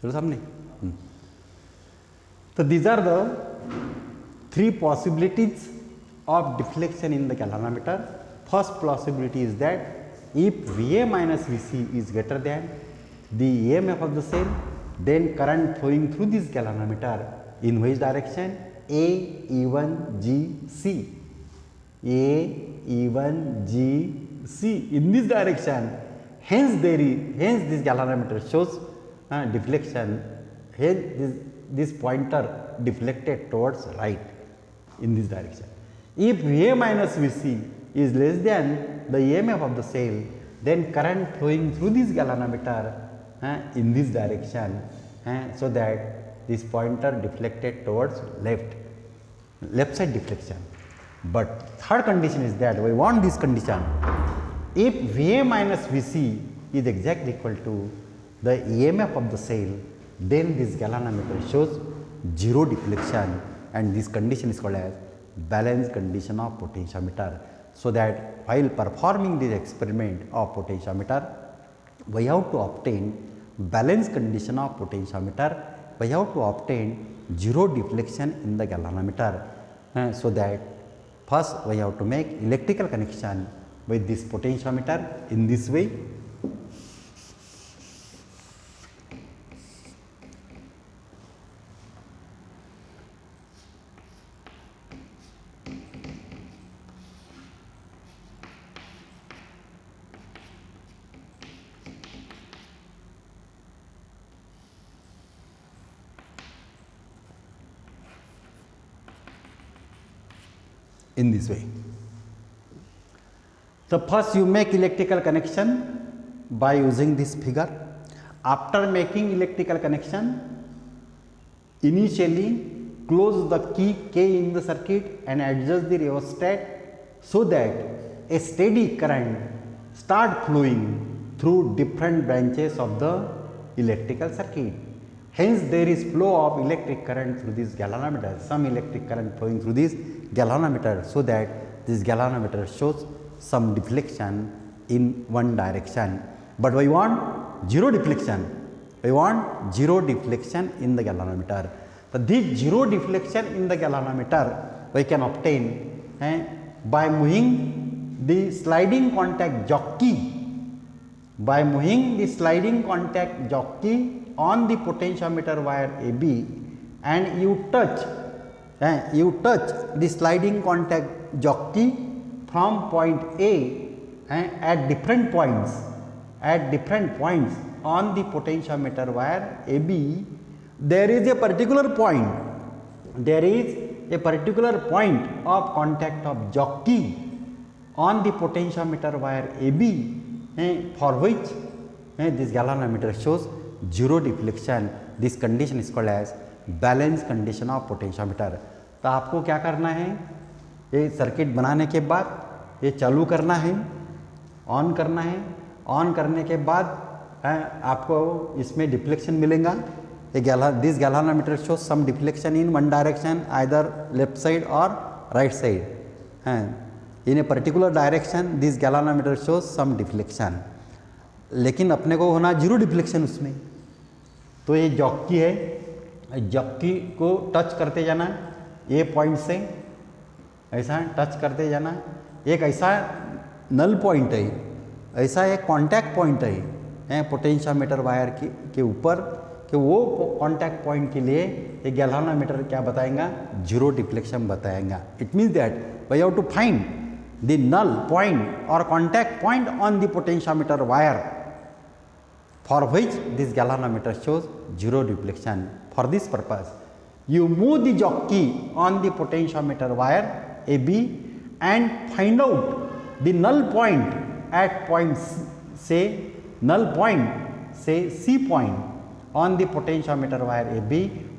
चलो सामने। तो these are the three possibilities of deflection in the galvanometer. First possibility is that if Va minus Vc is greater than the EMF of the cell, then current flowing through this galvanometer in which direction? A, E1, G, C. A, E1, G, C in this direction. Hence this galvanometer shows deflection. Hence this pointer deflected towards right in this direction. If Va minus Vc is less than the EMF of the cell, then current flowing through this galvanometer in this direction, so that this pointer deflected towards left side deflection. But third condition is that we want this condition: if Va minus Vc is exactly equal to the EMF of the cell, then this galvanometer shows zero deflection, and this condition is called as balance condition of potentiometer. So that while performing this experiment of potentiometer, we have to obtain balance condition of potentiometer, we have to obtain zero deflection in the galvanometer. So that first we have to make electrical connection with this potentiometer in this way. In this way. So first you make electrical connection by using this figure. After making electrical connection, initially close the key K in the circuit and adjust the rheostat so that a steady current start flowing through different branches of the electrical circuit. Hence there is flow of electric current through this galvanometer, some electric current flowing through this galvanometer, so that this galvanometer shows some deflection in one direction. But we want zero deflection. We want zero deflection in the galvanometer. So this zero deflection in the galvanometer we can obtain by moving the sliding contact jockey. By moving the sliding contact jockey on the potentiometer wire AB, and you touch the sliding contact jockey from point A at different points on the potentiometer wire AB. There is a particular point of contact of jockey on the potentiometer wire AB, for which this galvanometer shows zero deflection. This condition is called as balance condition of potentiometer. तो आपको क्या करना है, ये circuit बनाने के बाद ये चालू करना है, ऑन करना है। ऑन करने के बाद आपको इसमें डिफ्लेक्शन मिलेगा। This galvanometer show some deflection in one direction, either left side और right side. In a particular direction this galvanometer show some deflection, लेकिन अपने को होना जीरो डिफ्लेक्शन उसमें। तो ये जॉकी है, जॉकी को टच करते जाना, ए पॉइंट से ऐसा टच करते जाना। एक ऐसा नल पॉइंट है, ऐसा एक कांटेक्ट पॉइंट है पोटेंशियोमीटर वायर के ऊपर, कि वो कांटेक्ट पॉइंट के लिए ये गैल्वेनोमीटर क्या बताएगा, जीरो डिफ्लेक्शन बताएगा। It means that we have to find the null point और contact point on the potentiometer wire, for which this galvanometer shows zero deflection. For this purpose, you move the jockey on the potentiometer wire AB and find out the null point at point say C point on the potentiometer wire AB,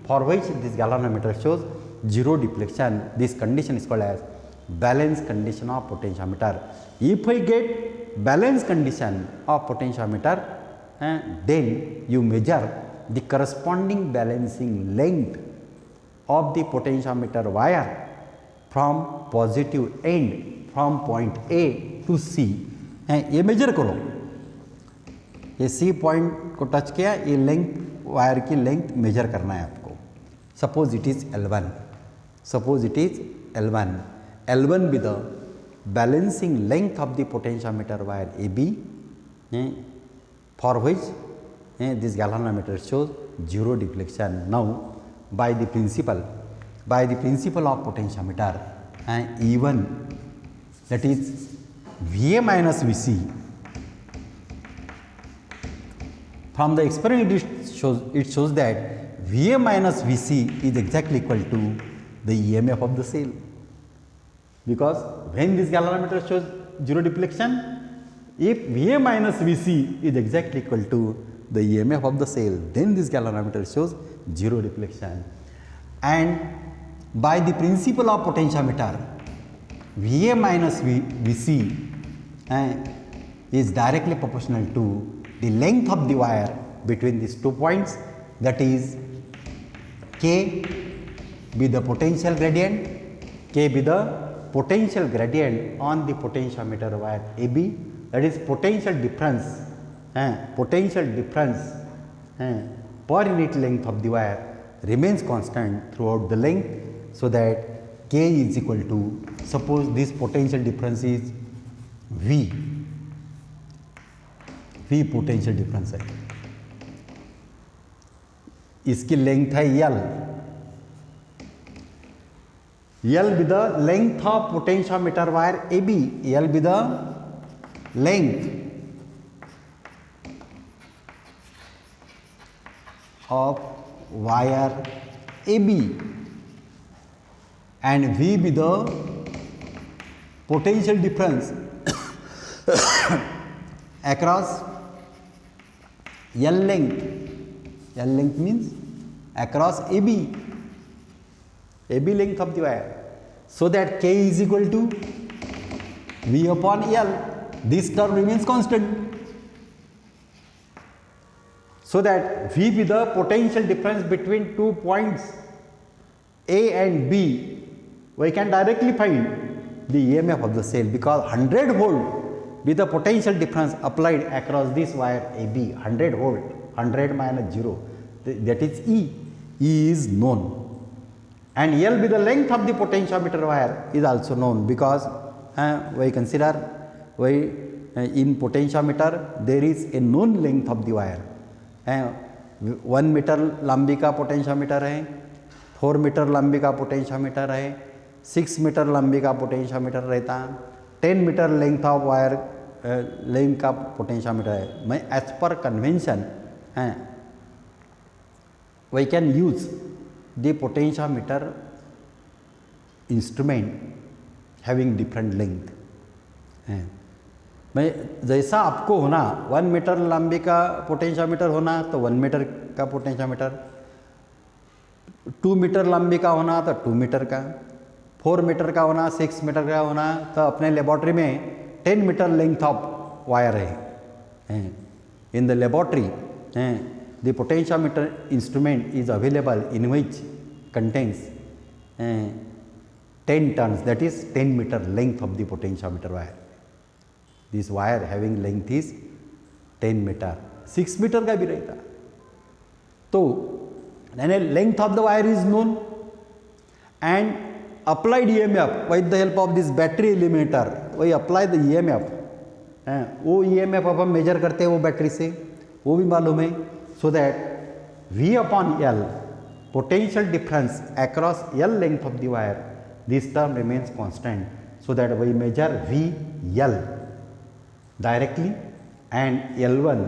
for which this galvanometer shows zero deflection. This condition is called as balance condition of potentiometer. If we get balance condition of potentiometer, then you measure the corresponding balancing length of the potentiometer wire from positive end from point A to C. ये major करो, ये C point को touch किया, ये length wire की length major करना है आपको। Suppose it is L1, suppose it is L1, L1 be the balancing length of the potentiometer wire AB, for which this galvanometer shows zero deflection. Now by the principle of potentiometer, E1, that is VA minus VC, from the experiment it shows that VA minus VC is exactly equal to the EMF of the cell, because when this galvanometer shows zero deflection, if VA minus VC is exactly equal to the EMF of the cell, then this galvanometer shows zero deflection. And by the principle of potentiometer, VA minus VC is directly proportional to the length of the wire between these 2 points, that is K be the potential gradient, K be the potential gradient on the potentiometer wire AB, that is potential difference per unit length of the wire remains constant throughout the length, so that K is equal to, suppose this potential difference is V potential difference है, इसकी length है L be the length of potentiometer wire AB, L be the length of wire AB, and V be the potential difference across L length. L length means across AB length of the wire, so that K is equal to V upon L. This term remains constant, so that V be the potential difference between 2 points A and B. We can directly find the EMF of the cell, because 100 volt be the potential difference applied across this wire AB. 100 volt, 100 minus 0, that is E. E is known, and L be the length of the potentiometer wire is also known, because we consider in potentiometer there is a known length of the wire. 1 metre लंबी का potentiometer है, 4 metre लंबी का potentiometer है, 6 metre लंबी का potentiometer रहता है, 10 meter length of wire length का पोटेंशियोमीटर है. मैं as per convention we can use the potentiometer instrument having different length. मैं जैसा आपको होना 1 मीटर लंबी का पोटेंशियोमीटर होना तो 1 मीटर का पोटेंशियोमीटर, 2 मीटर लंबी का होना तो 2 मीटर का, 4 मीटर का होना, 6 मीटर का होना, तो अपने लेबोरेटरी में 10 मीटर लेंथ ऑफ वायर है. In the laboratory the potentiometer instrument is available in which contains 10 turns, that is 10 meter length of the potentiometer wire. This wire having length is 10 meter, 6 meter का भी रहता. तो length of the wire is known and applied EMF with the help of this battery eliminator, वही apply the EMF, वो EMF अब हम major करते हैं वो बैटरी से, वो भी मालूम है. So that V upon L, potential difference across L length of the wire, this term remains constant, so that we measure VL directly, and L1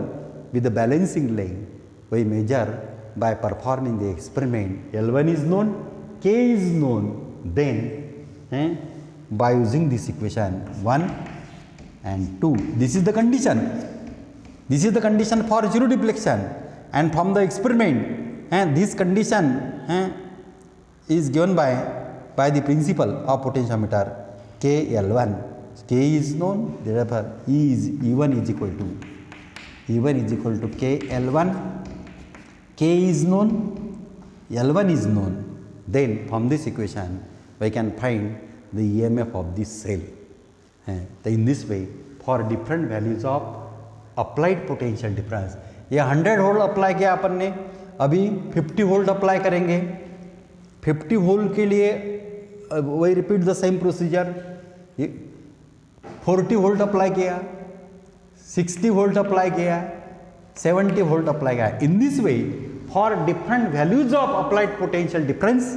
with the balancing length we measure by performing the experiment. L1 is known, K is known, then by using this equation 1 and 2, this is the condition. This is the condition for zero deflection. And from the experiment, this condition is given by the principle of potentiometer KL1. K is known, therefore E1 is equal to KL1. K is known, L1 is known. Then from this equation we can find the EMF of this cell. In this way, for different values of applied potential difference, ये 100 volt apply किया अपन ने, अभी 50 volt apply करेंगे, 50 volt के लिए वही repeat the same procedure, 40 volt apply किया, 60 volt apply किया, 70 वोल्ट अप्लाई किया. In this way for different values of applied potential difference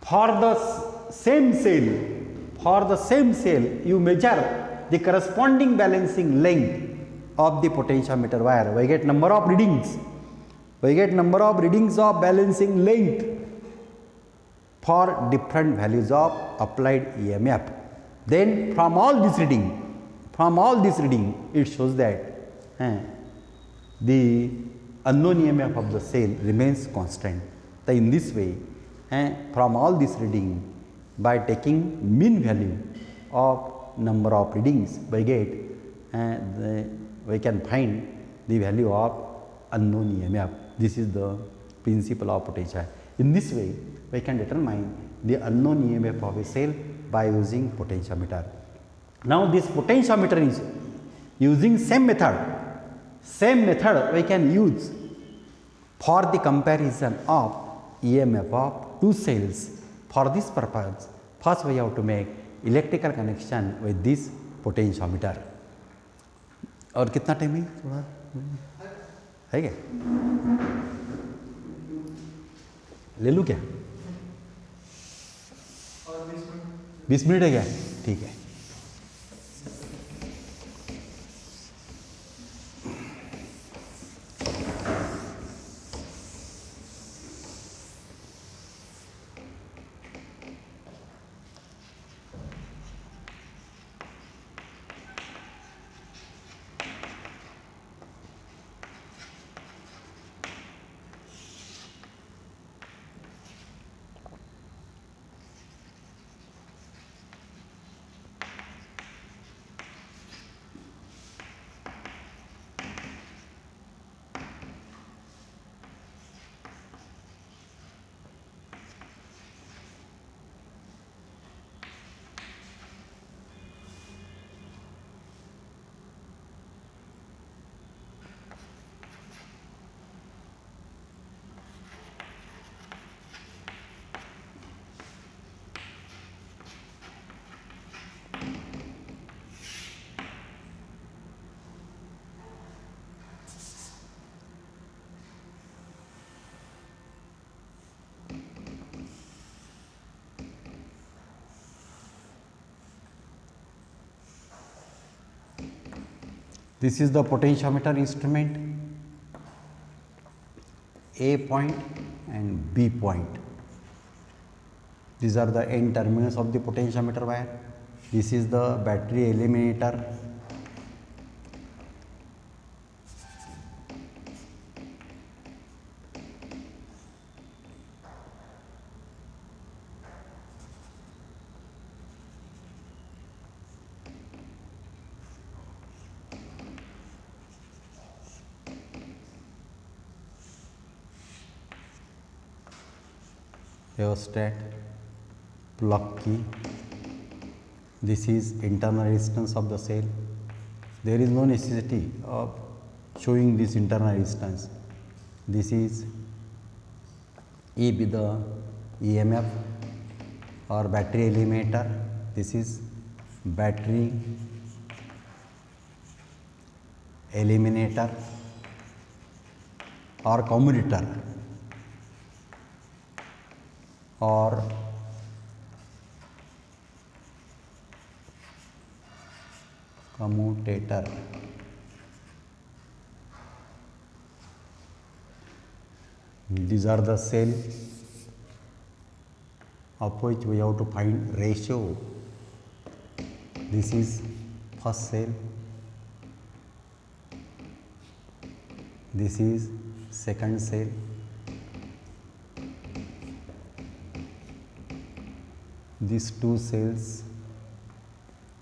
for the same cell you measure the corresponding balancing length of the potentiometer wire. We get number of readings of balancing length for different values of applied EMF. Then from all this reading it shows that the unknown EMF of the cell remains constant. So in this way, from all this reading, by taking mean value of number of readings, we get we can find the value of unknown EMF. This is the principle of potential. In this way, we can determine the unknown EMF of a cell by using potentiometer. Now this potentiometer is using same method we can use for the comparison of EMF of two cells. For this purpose, first we have to make electrical connection with this potentiometer. और कितना time है? थोड़ा है क्या? ले लूँ क्या? 20 minute है क्या? ठीक है. This is the potentiometer instrument, A point and B point. These are the end terminals of the potentiometer wire. This is the battery eliminator. Rheostat, plug key. This is internal resistance of the cell. There is no necessity of showing this internal resistance. This is E with the EMF or battery eliminator. This is battery eliminator or commutator or commutator. These are the cell of which we have to find ratio. This is first cell, this is second cell, these two cells,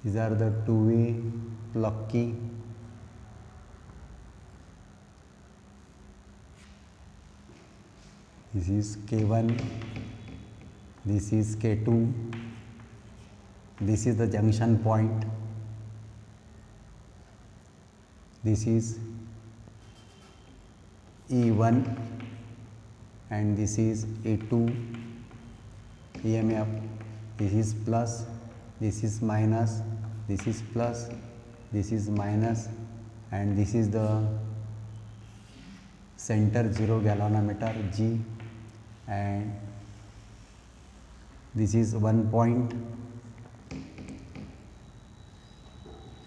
these are the two-way plug key. This is K1, this is K2, this is the junction point, this is E1 and this is E2 EMF. This is plus, this is minus, this is plus, this is minus, and this is the center zero galvanometer G, and this is 1 point,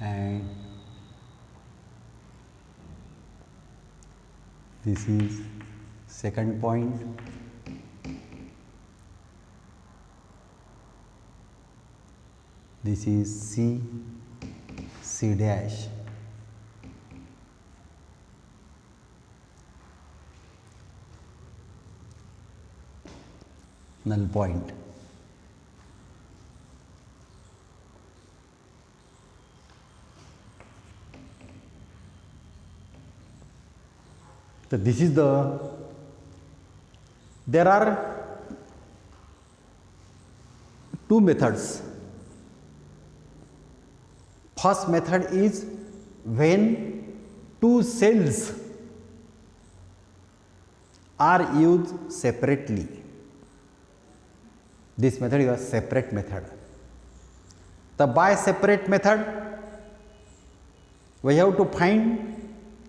and this is second point, this is C, C dash, null point. So this is there are two methods. First method is when two cells are used separately. This method is a separate method. By separate method, we have to find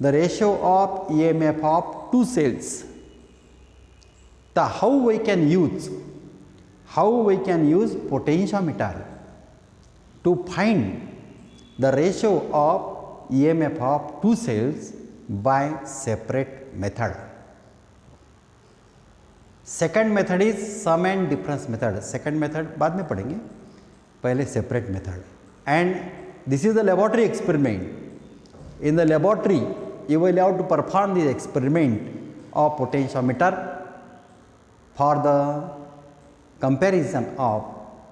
the ratio of EMF of two cells. How we can use potentiometer to find the ratio of EMF of two cells by separate method. Second method is sum and difference method. Second method बाद में पढ़ेंगे, पहले separate method. And this is the laboratory experiment. In the laboratory, you will have to perform the experiment of potentiometer for the comparison of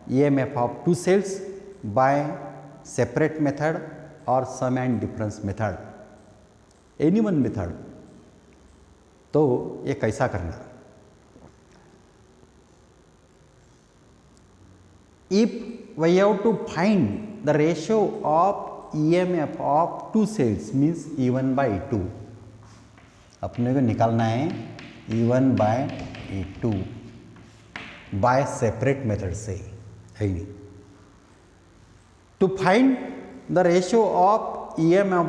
EMF of two cells by separate method or sum and difference method, any one method. तो ये कैसा करना? If we have to find the ratio of EMF of two cells means E1 by E2, अपने को निकालना है E1 by E2 by separate method से, है नहीं. To find the ratio of EMF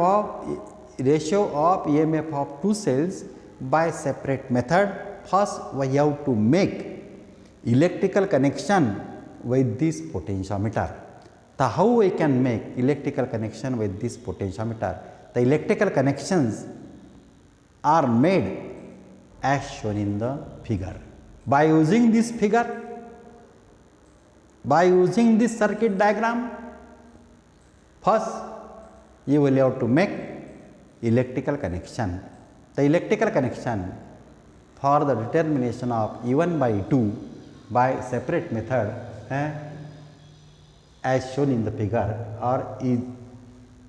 of two cells by separate method, first we have to make electrical connection with this potentiometer. How we can make electrical connection with this potentiometer? The electrical connections are made as shown in the figure. By using this figure, by using this circuit diagram, first you will have to make electrical connection. The electrical connection for the determination of E1 by E2 by separate method as shown in the figure is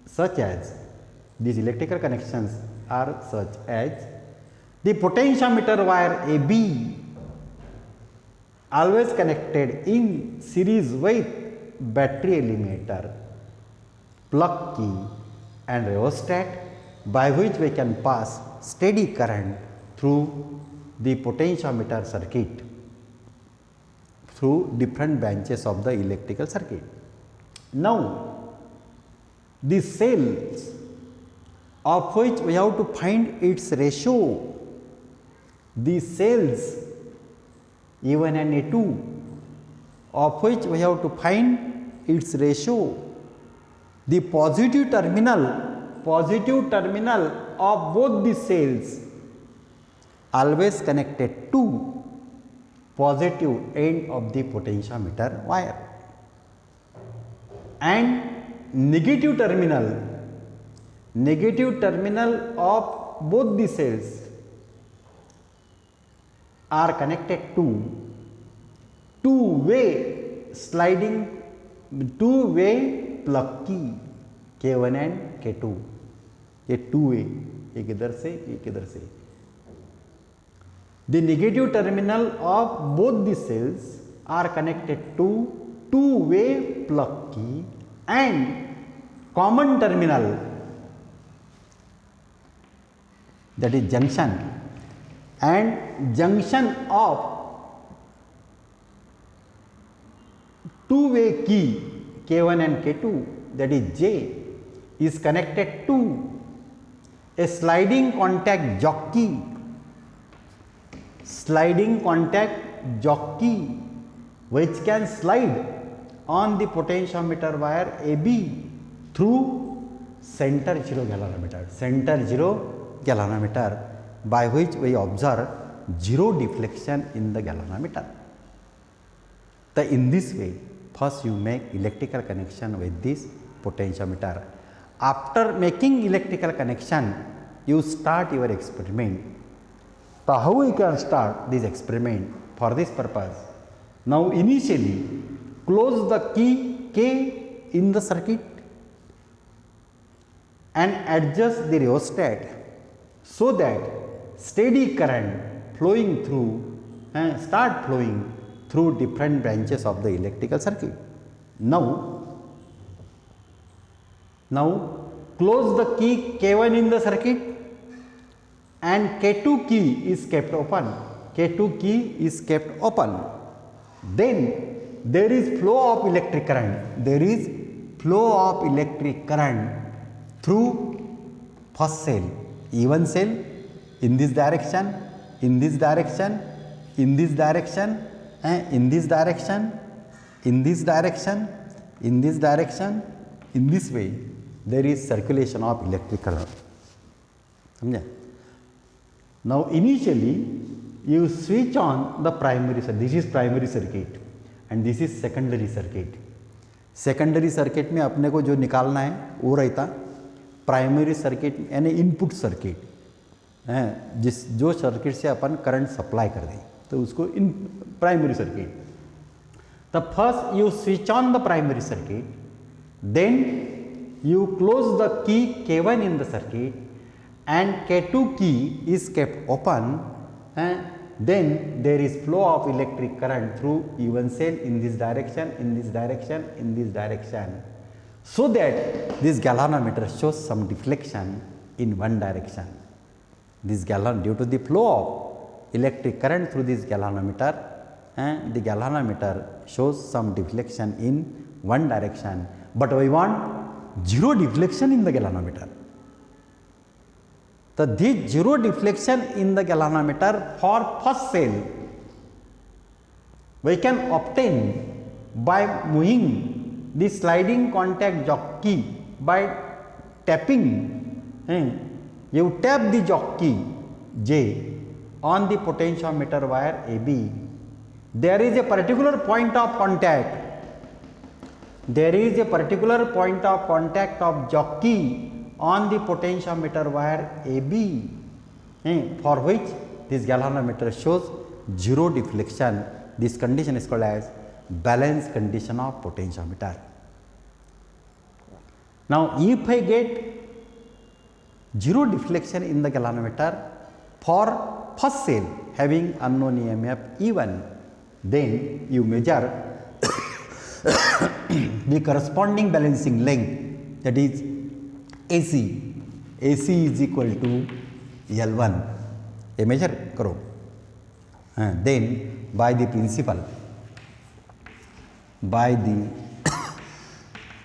such as, these electrical connections are such as the potentiometer wire AB always connected in series with battery eliminator, plug key and rheostat, by which we can pass steady current through the potentiometer circuit through different branches of the electrical circuit. Now, the cells of which we have to find its ratio, the cells E1 and E2 of which we have to find its ratio, the positive terminal of both the cells always connected to positive end of the potentiometer wire, and negative terminal of both the cells are connected to two-way plug key K1 and K2. ये two-way, एक इधर से एक इधर से. The negative terminal of both the cells are connected to two-way plug key and common terminal, that is junction, and junction of two-way key K1 and K2, that is J, is connected to a sliding contact jockey, which can slide on the potentiometer wire AB through center zero galvanometer, by which we observe zero deflection in the galvanometer. So in this way, first you make electrical connection with this potentiometer. After making electrical connection, you start your experiment. So how you can start this experiment for this purpose? Now initially close the key K in the circuit and adjust the rheostat so that steady current flowing through start flowing through different branches of the electrical circuit. Now close the key K1 in the circuit and K2 key is kept open. Then there is flow of electric current. Through first cell, E1 cell, in this direction, in this direction, in this direction, in this direction, in this direction, in this direction. In this way, there is circulation of electric current. Now initially you switch on the primary circuit. This is primary circuit and this is secondary circuit. Secondary circuit में अपने को जो निकालना है वो रहता primary circuit यानी input circuit है, जो सर्किट से अपन करंट सप्लाई कर दें तो उसको in primary circuit. The first you switch on the primary circuit, then you close the key K1 in the circuit and K2 key is kept open, and then there is flow of electric current through E1 cell in this direction, in this direction, in this direction, so that this galvanometer shows some deflection in one direction. This due to the flow of electric current through this galvanometer, and the galvanometer shows some deflection in one direction, but we want zero deflection in the galvanometer. So this zero deflection in the galvanometer for first cell we can obtain by moving the sliding contact jockey by tapping. You tap the jockey J on the potentiometer wire AB. There is a particular point of contact. There is a particular point of contact of jockey on the potentiometer wire AB, for which this galvanometer shows zero deflection. This condition is called as balance condition of potentiometer. Now, if I get zero deflection in the galvanometer for first cell having unknown EMF E1, then you measure the corresponding balancing length, that is AC. AC is equal to L1. A measure karo. Then by the principle, by the